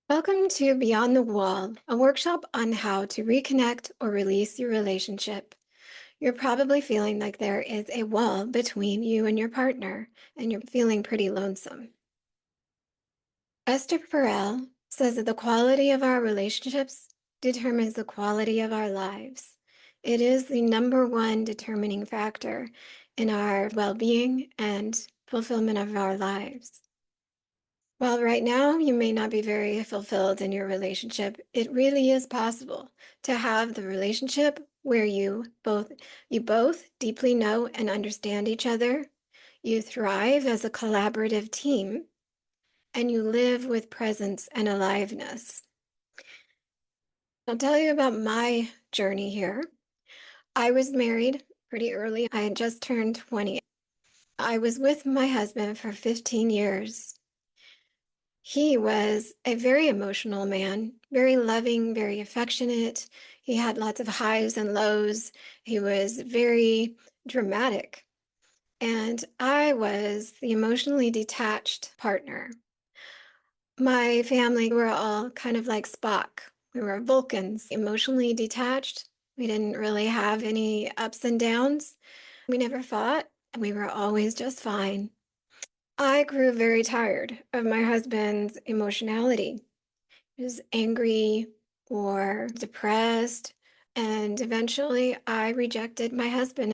Welcome to Beyond the Wall, a workshop on how to reconnect or release your relationship. You're probably feeling like there is a wall between you and your partner, and you're feeling pretty lonesome. Esther Perel says that the quality of our relationships determines the quality of our lives. It is the number one determining factor in our well being and fulfillment of our lives. While right now you may not be very fulfilled in your relationship, it really is possible to have the relationship where you both deeply know and understand each other. You thrive as a collaborative team and you live with presence and aliveness. I'll tell you about my journey here. I was married pretty early. I had just turned 20. I was with my husband for 15 years. He was a very emotional man, very loving, very affectionate. He had lots of highs and lows. He was very dramatic. And I was the emotionally detached partner. My family were all kind of like Spock. We were Vulcans, emotionally detached. We didn't really have any ups and downs. We never fought, and we were always just fine. I grew very tired of my husband's emotionality. He was angry or depressed, and eventually I rejected my husband.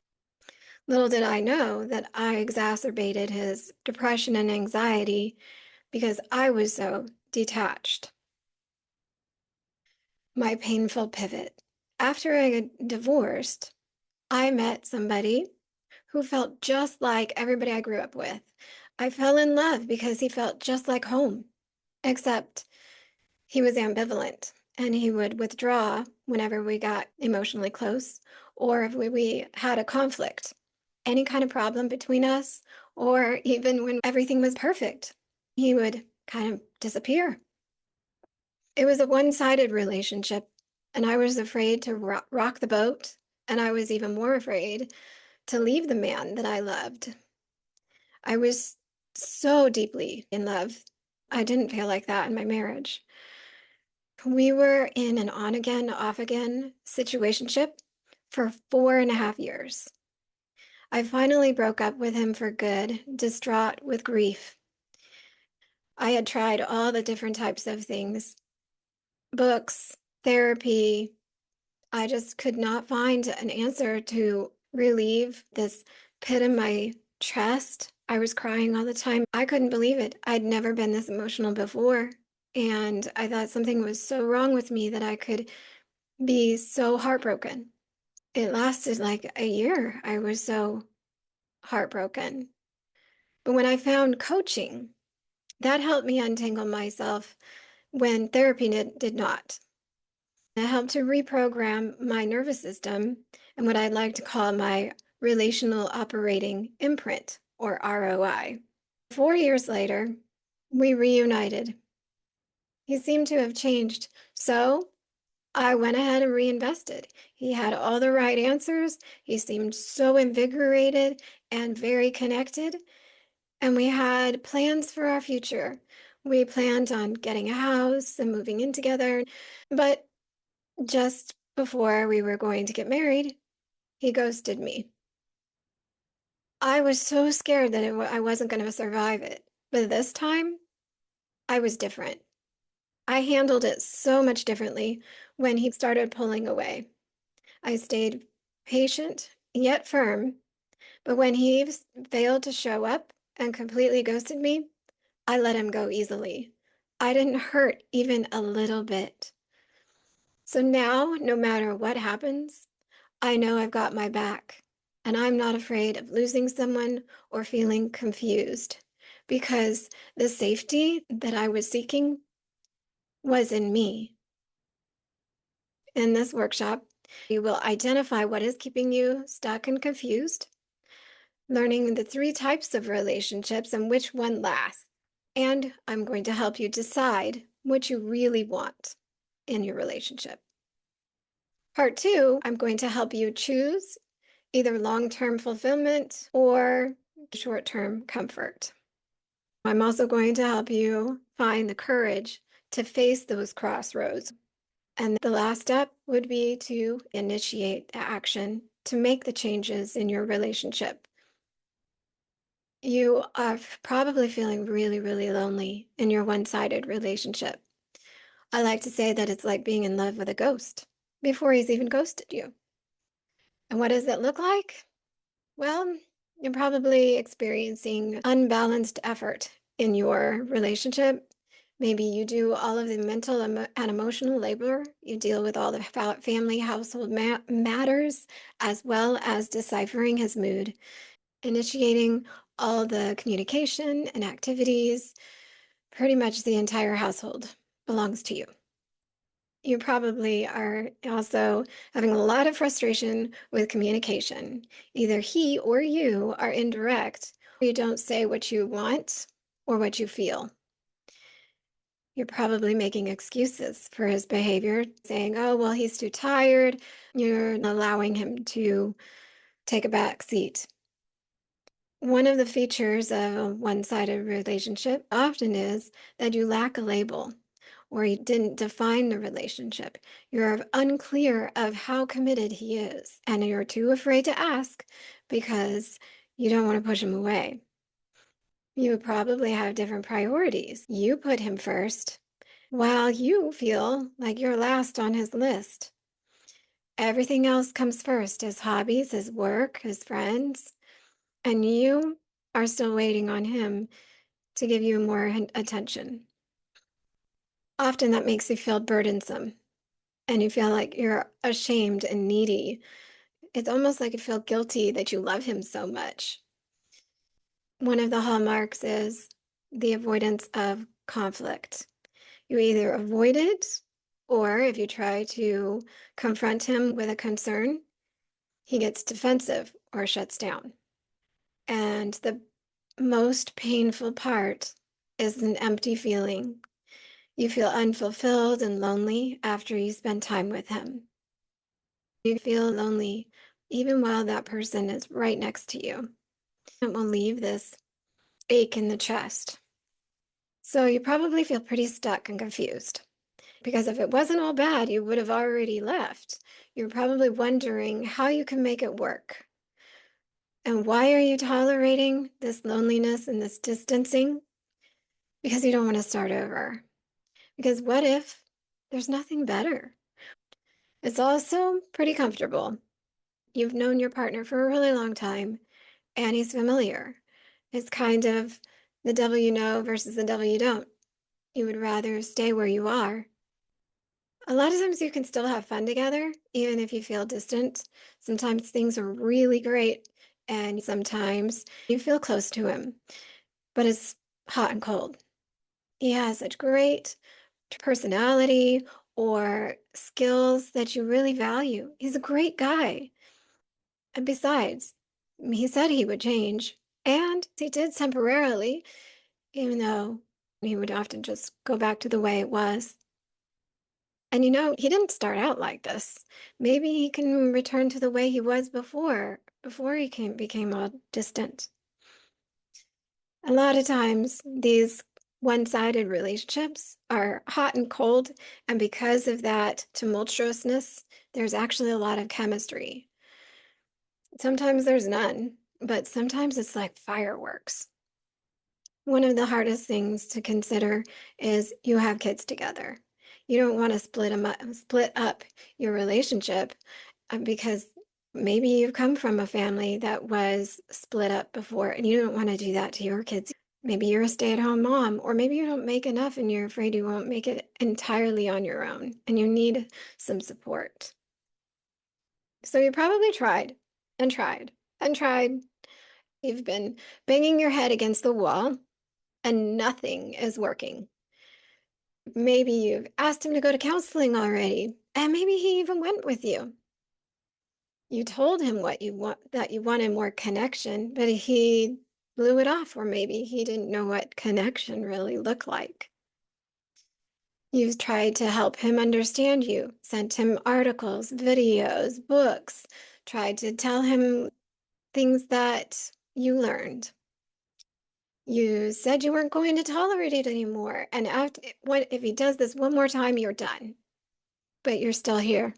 Little did I know that I exacerbated his depression and anxiety because I was so detached. My painful pivot. After I got divorced, I met somebody who felt just like everybody I grew up with. I fell in love because he felt just like home, except he was ambivalent and he would withdraw whenever we got emotionally close or if we had a conflict, any kind of problem between us, or even when everything was perfect, he would kind of disappear. It was a one-sided relationship, and I was afraid to rock the boat, and I was even more afraid to leave the man that I loved. I was so deeply in love. I didn't feel like that in my marriage. We were in an on again, off again situationship for 4.5 years. I finally broke up with him for good, distraught with grief. I had tried all the different types of things, books, therapy. I just could not find an answer to relieve this pit in my chest. I was crying all the time. I couldn't believe it. I'd never been this emotional before. And I thought something was so wrong with me that I could be so heartbroken. It lasted like a year. I was so heartbroken. But when I found coaching, that helped me untangle myself when therapy did not. It helped to reprogram my nervous system and what I'd like to call my relational operating imprint, or ROI. 4 years later, we reunited. He seemed to have changed. So I went ahead and reinvested. He had all the right answers. He seemed so invigorated and very connected. And we had plans for our future. We planned on getting a house and moving in together. But just before we were going to get married, he ghosted me. I was so scared that I wasn't going to survive it. But this time, I was different. I handled it so much differently when he started pulling away. I stayed patient yet firm, but when he failed to show up and completely ghosted me, I let him go easily. I didn't hurt even a little bit. So now, no matter what happens, I know I've got my back, and I'm not afraid of losing someone or feeling confused because the safety that I was seeking was in me. In this workshop, you will identify what is keeping you stuck and confused, learning the 3 types of relationships and which one lasts. And I'm going to help you decide what you really want in your relationship. Part 2, I'm going to help you choose either long-term fulfillment or short-term comfort. I'm also going to help you find the courage to face those crossroads. And the last step would be to initiate the action to make the changes in your relationship. You are probably feeling really, really lonely in your one sided relationship. I like to say that it's like being in love with a ghost before he's even ghosted you. And what does it look like? Well, you're probably experiencing unbalanced effort in your relationship. Maybe you do all of the mental and emotional labor. You deal with all the family household matters, as well as deciphering his mood, initiating all the communication and activities. Pretty much the entire household belongs to you. You probably are also having a lot of frustration with communication. Either he or you are indirect. You don't say what you want or what you feel. You're probably making excuses for his behavior, saying, oh, well, he's too tired. You're allowing him to take a back seat. One of the features of a one sided relationship often is that you lack a label or you didn't define the relationship. You're unclear of how committed he is, and you're too afraid to ask because you don't want to push him away. You probably have different priorities. You put him first, while you feel like you're last on his list. Everything else comes first, his hobbies, his work, his friends, and you are still waiting on him to give you more attention. Often that makes you feel burdensome and you feel like you're ashamed and needy. It's almost like you feel guilty that you love him so much. One of the hallmarks is the avoidance of conflict. You either avoid it, or if you try to confront him with a concern, he gets defensive or shuts down. And the most painful part is an empty feeling. You feel unfulfilled and lonely after you spend time with him. You feel lonely even while that person is right next to you. It will leave this ache in the chest. So you probably feel pretty stuck and confused because if it wasn't all bad, you would have already left. You're probably wondering how you can make it work. And why are you tolerating this loneliness and this distancing? Because you don't want to start over. Because what if there's nothing better? It's also pretty comfortable. You've known your partner for a really long time and he's familiar. It's kind of the devil you know versus the devil you don't. You would rather stay where you are. A lot of times you can still have fun together, even if you feel distant. Sometimes things are really great, and sometimes you feel close to him, but it's hot and cold. He has such great personality or skills that you really value. He's a great guy. And besides, he said he would change, and he did temporarily, even though he would often just go back to the way it was. And he didn't start out like this. Maybe he can return to the way he was before he became all distant. A lot of times, these one-sided relationships are hot and cold, and because of that tumultuousness, there's actually a lot of chemistry. Sometimes there's none, but sometimes it's like fireworks. One of the hardest things to consider is you have kids together. You don't want to split up your relationship because maybe you've come from a family that was split up before and you don't want to do that to your kids. Maybe you're a stay-at-home mom, or maybe you don't make enough and you're afraid you won't make it entirely on your own and you need some support. So you probably tried and tried and tried. You've been banging your head against the wall and nothing is working. Maybe you've asked him to go to counseling already, and maybe he even went with you. You told him what you want, that you wanted more connection, but he blew it off, or maybe he didn't know what connection really looked like. You've tried to help him understand you, sent him articles, videos, books, tried to tell him things that you learned. You said you weren't going to tolerate it anymore. And after, what if he does this one more time, you're done. But you're still here.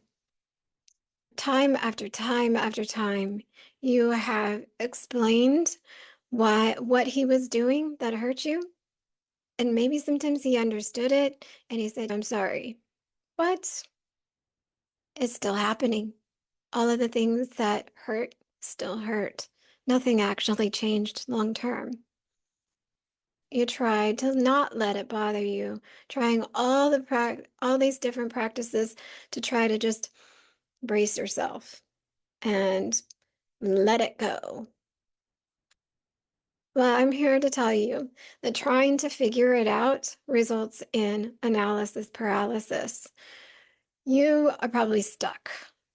Time after time after time, you have explained what he was doing that hurt you. And maybe sometimes he understood it and he said, I'm sorry. But it's still happening. All of the things that hurt still hurt. Nothing actually changed long term. You tried to not let it bother you, trying all these different practices to try to just brace yourself and let it go. Well, I'm here to tell you that trying to figure it out results in analysis paralysis. You are probably stuck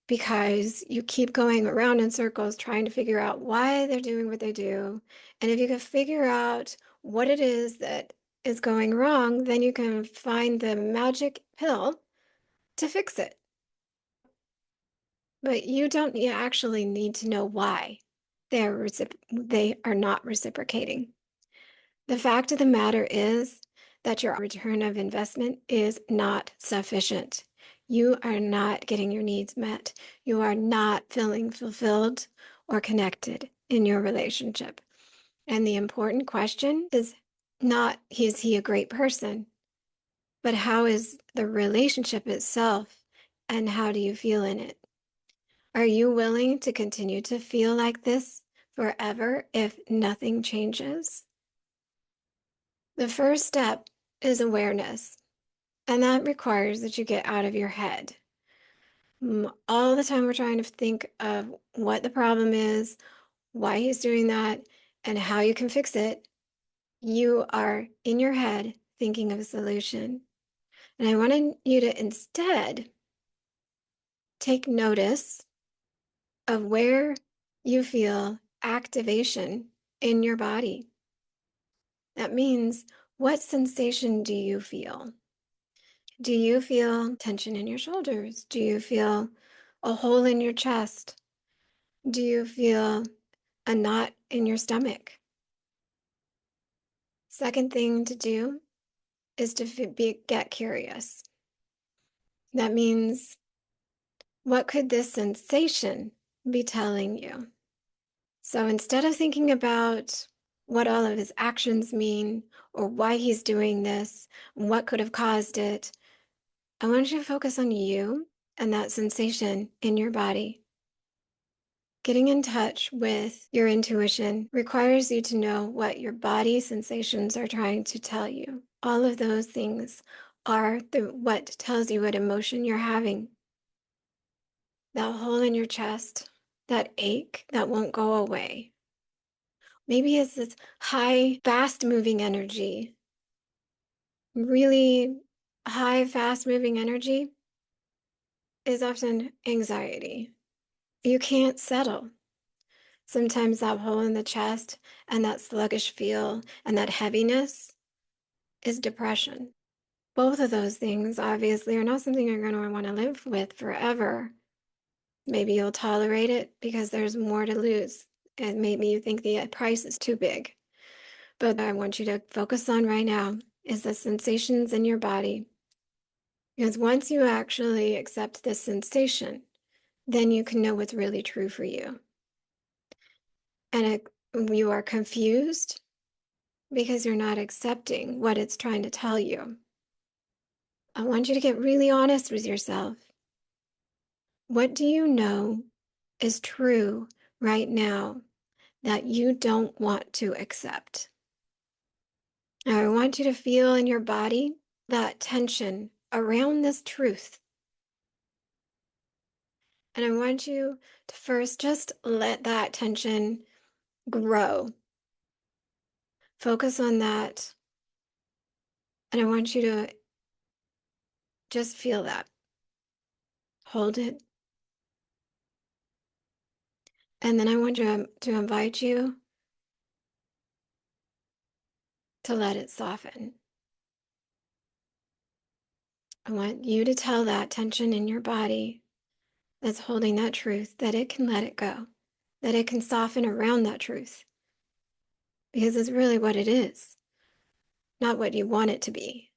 because you keep going around in circles trying to figure out why they're doing what they do. And if you can figure out what it is that is going wrong, then you can find the magic pill to fix it. But you actually need to know why they are not reciprocating. The fact of the matter is that your return of investment is not sufficient. You are not getting your needs met. You are not feeling fulfilled or connected in your relationship. And the important question is not, is he a great person, but how is the relationship itself and how do you feel in it? Are you willing to continue to feel like this forever if nothing changes? The first step is awareness, and that requires that you get out of your head. All the time, we're trying to think of what the problem is, why he's doing that, and how you can fix it. You are in your head thinking of a solution. And I wanted you to instead take notice of where you feel activation in your body. That means, what sensation do you feel? Do you feel tension in your shoulders? Do you feel a hole in your chest? Do you feel a knot in your stomach? Second thing to do is to get curious. That means, what could this sensation be telling you? So instead of thinking about what all of his actions mean or why he's doing this, what could have caused it, I want you to focus on you and that sensation in your body. Getting in touch with your intuition requires you to know what your body sensations are trying to tell you. All of those things are what tells you what emotion you're having. That hole in your chest, that ache that won't go away. Maybe it's this high, fast moving energy. Really high, fast moving energy is often anxiety. You can't settle. Sometimes that hole in the chest and that sluggish feel and that heaviness is depression. Both of those things obviously are not something you're going to want to live with forever. Maybe you'll tolerate it because there's more to lose, and maybe you think the price is too big. But what I want you to focus on right now is the sensations in your body. Because once you actually accept this sensation, then you can know what's really true for you. And you are confused because you're not accepting what it's trying to tell you. I want you to get really honest with yourself. What do you know is true right now that you don't want to accept? Now, I want you to feel in your body that tension around this truth. And I want you to first just let that tension grow. Focus on that. And I want you to just feel that. Hold it. And then I want to invite you to let it soften. I want you to tell that tension in your body that's holding that truth that it can let it go, that it can soften around that truth. because it's really what it is, not what you want it to be.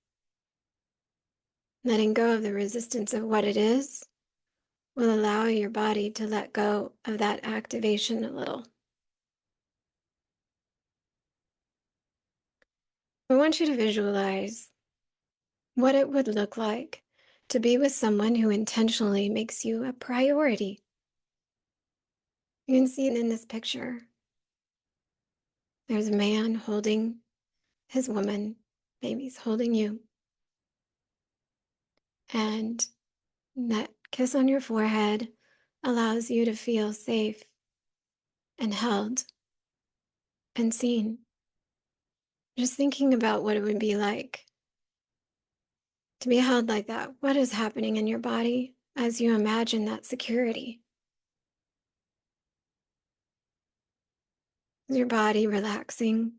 Letting go of the resistance of what it is will allow your body to let go of that activation a little. I want you to visualize what it would look like to be with someone who intentionally makes you a priority. You can see it in this picture. There's a man holding his woman, maybe he's holding you. And that kiss on your forehead allows you to feel safe and held and seen. Just thinking about what it would be like to be held like that. What is happening in your body as you imagine that security? Is your body relaxing?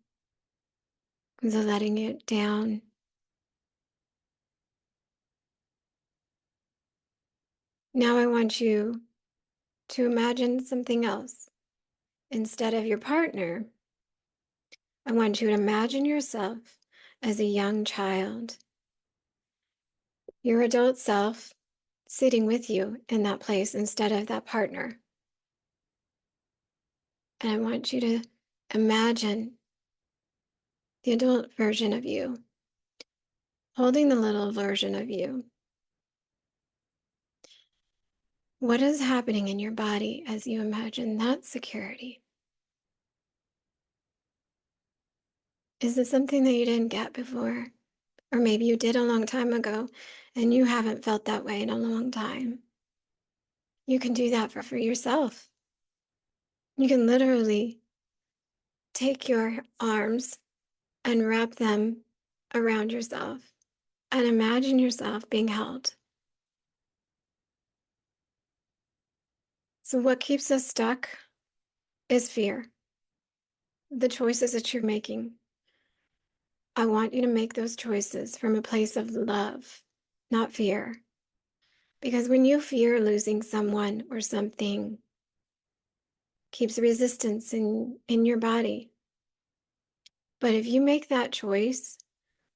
Is it letting it down? Now I want you to imagine something else. Instead of your partner, I want you to imagine yourself as a young child, your adult self sitting with you in that place instead of that partner. And I want you to imagine the adult version of you holding the little version of you. What is happening in your body as you imagine that security? Is it something that you didn't get before? Or maybe you did a long time ago and you haven't felt that way in a long time. You can do that for yourself. You can literally take your arms and wrap them around yourself and imagine yourself being held. So, what keeps us stuck is fear, the choices that you're making. I want you to make those choices from a place of love, not fear. Because when you fear losing someone or something, keeps resistance in your body. But if you make that choice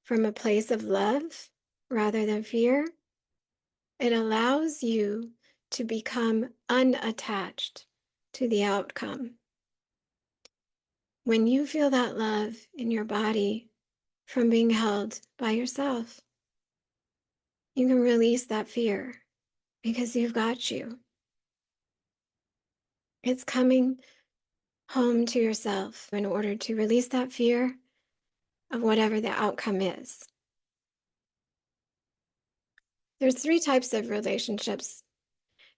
from a place of love rather than fear, it allows you to become unattached to the outcome. When you feel that love in your body from being held by yourself, you can release that fear because you've got you. It's coming home to yourself in order to release that fear of whatever the outcome is. There's 3 types of relationships,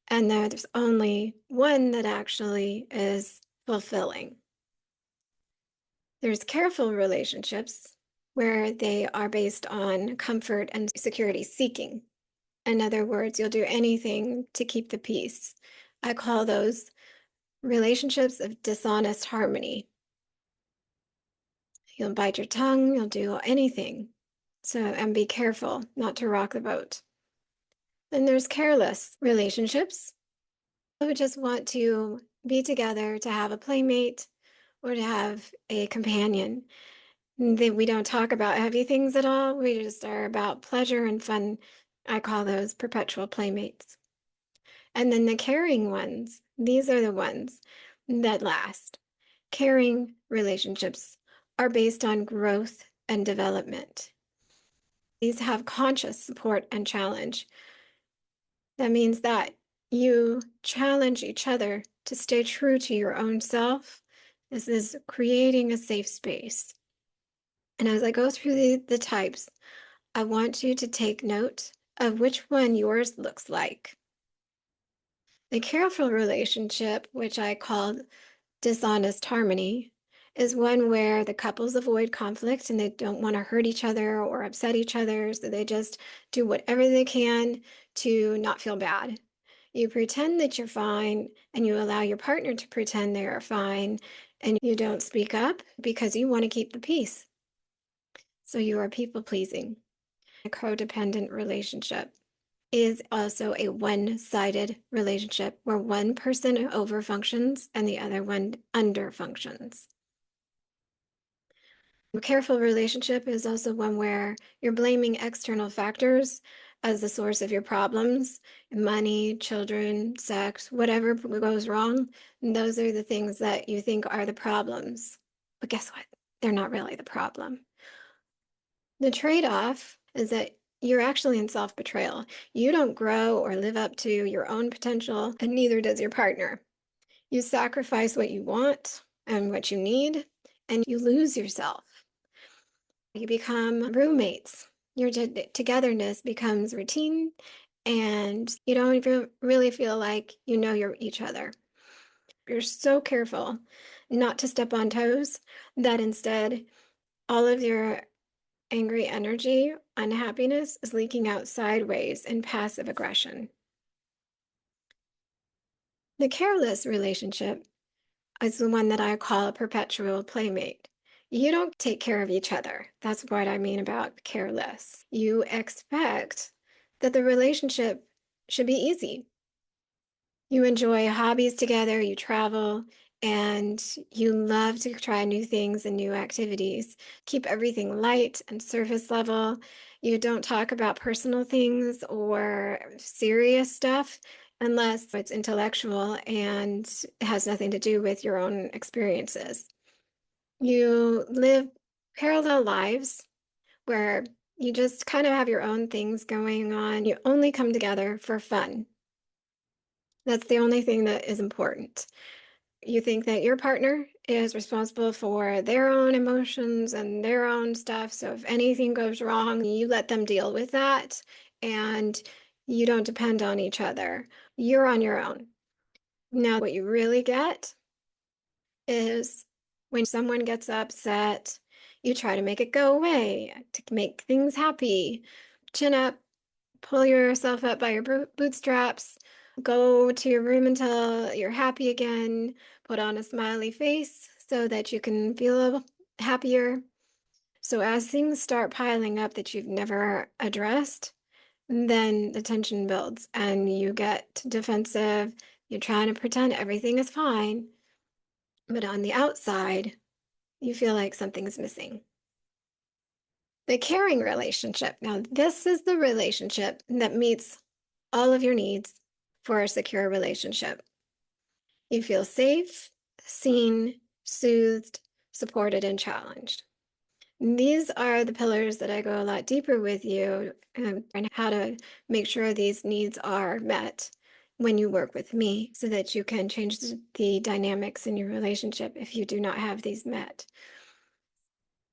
and there's only one that actually is fulfilling. There's careful relationships where they are based on comfort and security seeking. In other words, you'll do anything to keep the peace. I call those relationships of dishonest harmony. You'll bite your tongue, you'll do anything. So, and be careful not to rock the boat. Then there's careless relationships who just want to be together to have a playmate or to have a companion. We don't talk about heavy things at all. We just are about pleasure and fun. I call those perpetual playmates. And then the caring ones, these are the ones that last. Caring relationships are based on growth and development. These have conscious support and challenge. That means that you challenge each other to stay true to your own self. This is creating a safe space. And as I go through the types, I want you to take note of which one yours looks like. The careful relationship, which I called dishonest harmony, is one where the couples avoid conflict and they don't want to hurt each other or upset each other. So they just do whatever they can to not feel bad. You pretend that you're fine and you allow your partner to pretend they are fine, and you don't speak up because you want to keep the peace. So you are people pleasing. A codependent relationship is also a one-sided relationship where one person overfunctions and the other one underfunctions. A careful relationship is also one where you're blaming external factors as the source of your problems, money, children, sex, whatever goes wrong. Those are the things that you think are the problems. But guess what? They're not really the problem. The trade-off is that you're actually in self-betrayal. You don't grow or live up to your own potential, and neither does your partner. You sacrifice what you want and what you need, and you lose yourself. You become roommates. Your togetherness becomes routine, and you don't even really feel like you know each other. You're so careful not to step on toes that instead all of your angry energy, unhappiness is leaking out sideways in passive aggression. The careless relationship is the one that I call a perpetual playmate. You don't take care of each other. That's what I mean about careless. You expect that the relationship should be easy. You enjoy hobbies together, you travel, and you love to try new things and new activities. Keep everything light and surface level. You don't talk about personal things or serious stuff unless it's intellectual and has nothing to do with your own experiences. You live parallel lives where you just kind of have your own things going on. You only come together for fun. That's the only thing that is important. You think that your partner is responsible for their own emotions and their own stuff. So if anything goes wrong, you let them deal with that and you don't depend on each other. You're on your own. Now, what you really get is when someone gets upset, you try to make it go away to make things happy. Chin up, pull yourself up by your bootstraps, go to your room until you're happy again, put on a smiley face so that you can feel happier. So as things start piling up that you've never addressed, then the tension builds and you get defensive. You're trying to pretend everything is fine, but on the outside, you feel like something's missing. The caring relationship. Now, this is the relationship that meets all of your needs for a secure relationship. You feel safe, seen, soothed, supported, and challenged. These are the pillars that I go a lot deeper with you and how to make sure these needs are met when you work with me so that you can change the dynamics in your relationship if you do not have these met.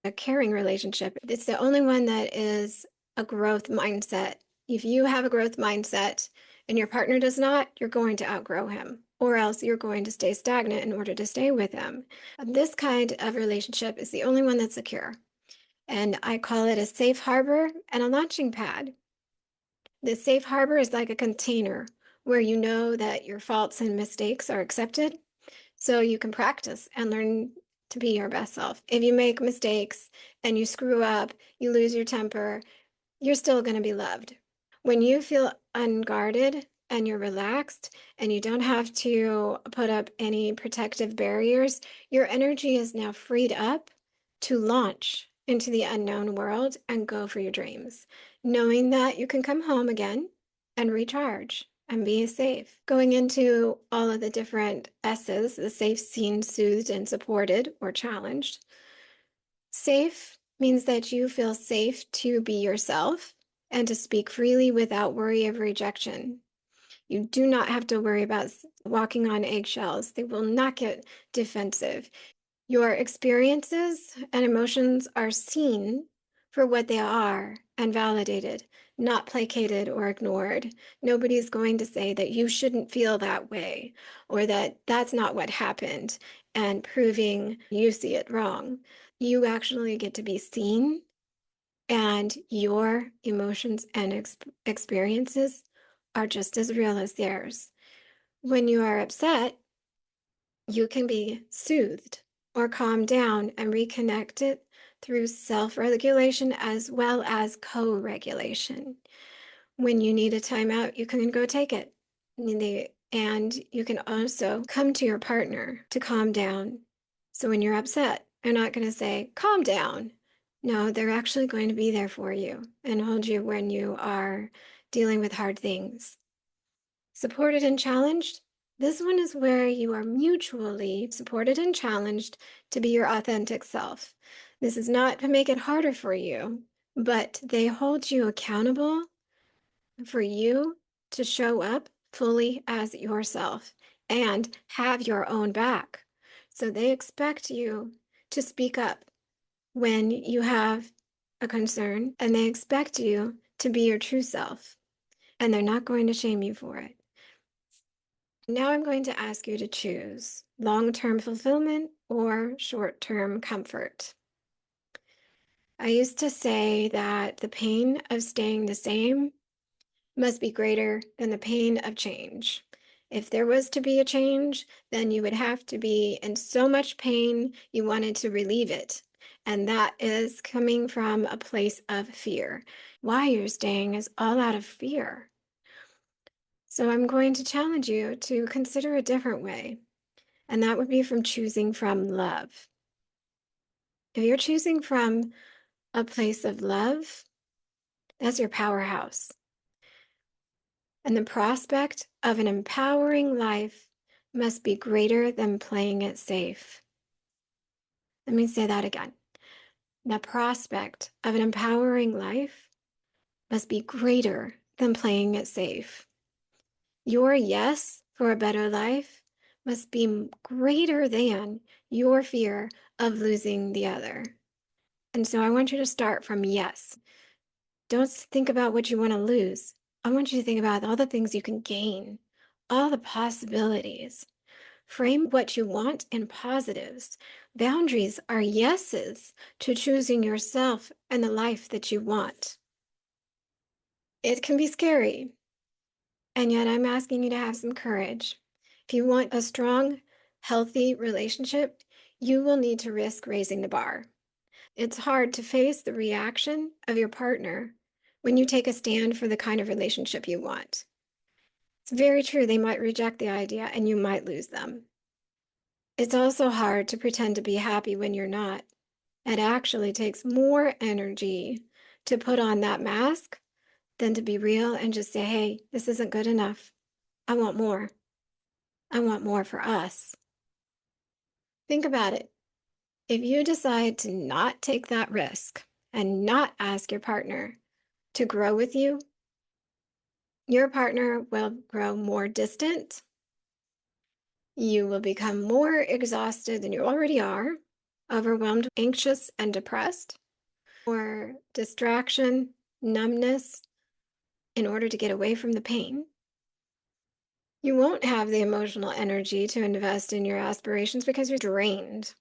A caring relationship, it's the only one that is a growth mindset. If you have a growth mindset and your partner does not, you're going to outgrow him, or else you're going to stay stagnant in order to stay with him. This kind of relationship is the only one that's secure. And I call it a safe harbor and a launching pad. The safe harbor is like a container where you know that your faults and mistakes are accepted so you can practice and learn to be your best self. If you make mistakes and you screw up, you lose your temper, you're still going to be loved. When you feel unguarded and you're relaxed and you don't have to put up any protective barriers, your energy is now freed up to launch into the unknown world and go for your dreams, knowing that you can come home again and recharge and be safe. Going into all of the different S's, the safe, seen, soothed, and supported or challenged. Safe means that you feel safe to be yourself and to speak freely without worry of rejection. You do not have to worry about walking on eggshells. They will not get defensive. Your experiences and emotions are seen for what they are and validated, not placated or ignored. Nobody's going to say that you shouldn't feel that way or that that's not what happened and proving you see it wrong. You actually get to be seen, and your emotions and experiences are just as real as theirs. When you are upset, you can be soothed or calmed down and reconnected through self-regulation as well as co-regulation. When you need a timeout, you can go take it. And you can also come to your partner to calm down. So when you're upset, They're not going to say, calm down. No, they're actually going to be there for you and hold you when you are dealing with hard things. Supported and challenged. This one is where you are mutually supported and challenged to be your authentic self. This is not to make it harder for you, but they hold you accountable for you to show up fully as yourself and have your own back. So they expect you to speak up when you have a concern, and they expect you to be your true self, and they're not going to shame you for it. Now I'm going to ask you to choose long-term fulfillment or short-term comfort. I used to say that the pain of staying the same must be greater than the pain of change. If there was to be a change, then you would have to be in so much pain you wanted to relieve it. And that is coming from a place of fear. Why you're staying is all out of fear. So I'm going to challenge you to consider a different way, and that would be from choosing from love. If you're choosing from a place of love, that's your powerhouse. And the prospect of an empowering life must be greater than playing it safe. Let me say that again. The prospect of an empowering life must be greater than playing it safe. Your yes for a better life must be greater than your fear of losing the other. And so I want you to start from yes. Don't think about what you want to lose. I want you to think about all the things you can gain, all the possibilities. Frame what you want in positives. Boundaries are yeses to choosing yourself and the life that you want. It can be scary, and yet I'm asking you to have some courage. If you want a strong, healthy relationship, you will need to risk raising the bar. It's hard to face the reaction of your partner when you take a stand for the kind of relationship you want. It's very true, they might reject the idea and you might lose them. It's also hard to pretend to be happy when you're not. It actually takes more energy to put on that mask than to be real and just say, hey, this isn't good enough. I want more. I want more for us. Think about it. If you decide to not take that risk and not ask your partner to grow with you, your partner will grow more distant. You will become more exhausted than you already are, overwhelmed, anxious, and depressed, or distraction, numbness, in order to get away from the pain. You won't have the emotional energy to invest in your aspirations because you're drained.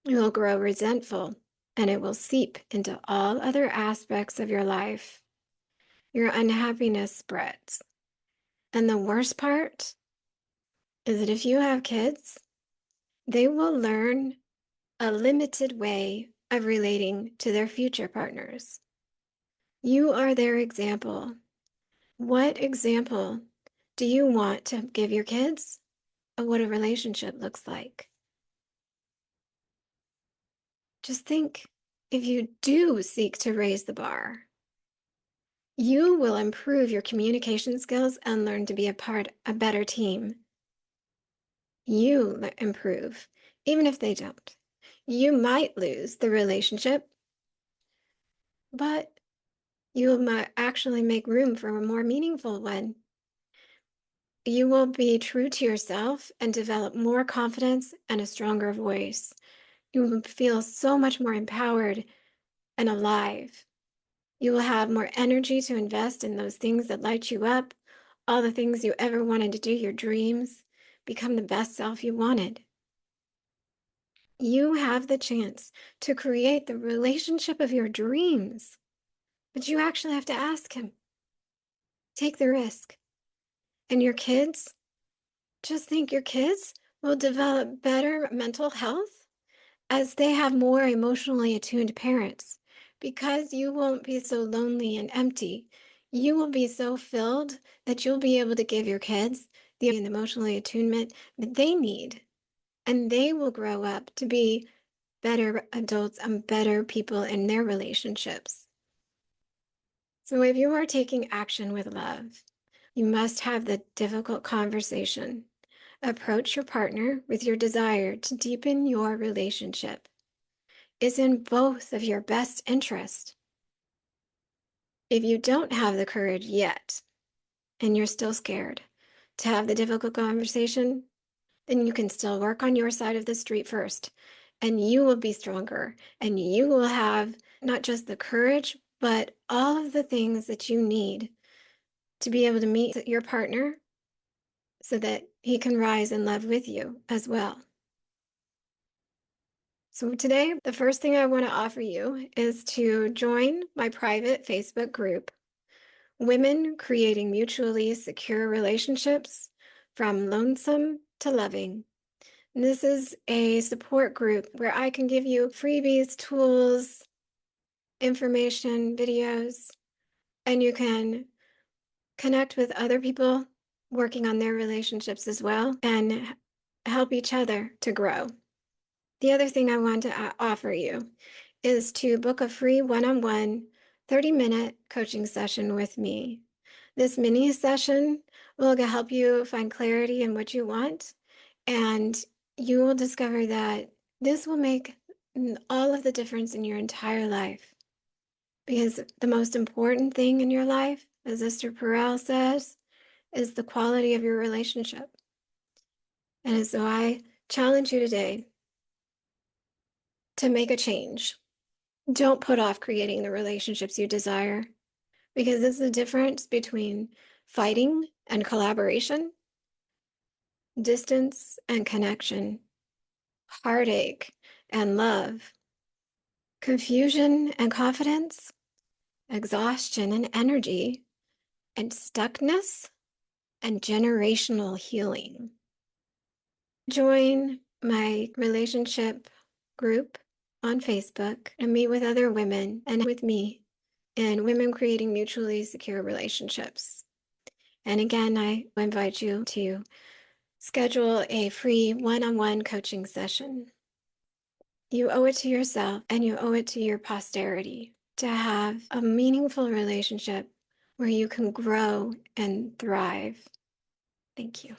You will grow resentful, and it will seep into all other aspects of your life. Your unhappiness spreads. And the worst part is that if you have kids, they will learn a limited way of relating to their future partners. You are their example. What example do you want to give your kids of what a relationship looks like? Just think, if you do seek to raise the bar, you will improve your communication skills and learn to be a better team. You improve, even if they don't. You might lose the relationship, but you might actually make room for a more meaningful one. You will be true to yourself and develop more confidence and a stronger voice. You will feel so much more empowered and alive. You will have more energy to invest in those things that light you up, all the things you ever wanted to do, your dreams, become the best self you wanted. You have the chance to create the relationship of your dreams, but you actually have to ask him. Take the risk. And your kids, just think your kids will develop better mental health as they have more emotionally attuned parents, because you won't be so lonely and empty. You will be so filled that you'll be able to give your kids the emotionally attunement that they need. And they will grow up to be better adults and better people in their relationships. So if you are taking action with love, you must have the difficult conversation. Approach your partner with your desire to deepen your relationship. It's in both of your best interest. If you don't have the courage yet, and you're still scared to have the difficult conversation, then you can still work on your side of the street first, and you will be stronger, and you will have not just the courage, but all of the things that you need to be able to meet your partner so that he can rise in love with you as well. So, today, the first thing I want to offer you is to join my private Facebook group, Women Creating Mutually Secure Relationships from Lonesome to Loving. And this is a support group where I can give you freebies, tools, information, videos, and you can connect with other people working on their relationships as well and help each other to grow. The other thing I want to offer you is to book a free one-on-one 30-minute coaching session with me. This mini session will help you find clarity in what you want, and you will discover that this will make all of the difference in your entire life. Because the most important thing in your life, as Esther Perel says, is the quality of your relationship. And so I challenge you today to make a change. Don't put off creating the relationships you desire, because it's the difference between fighting and collaboration, distance and connection, heartache and love, confusion and confidence, exhaustion and energy, and stuckness and generational healing. Join my relationship group on Facebook and meet with other women and with me in Women Creating Mutually Secure Relationships. And again, I invite you to schedule a free one-on-one coaching session. You owe it to yourself and you owe it to your posterity to have a meaningful relationship where you can grow and thrive. Thank you.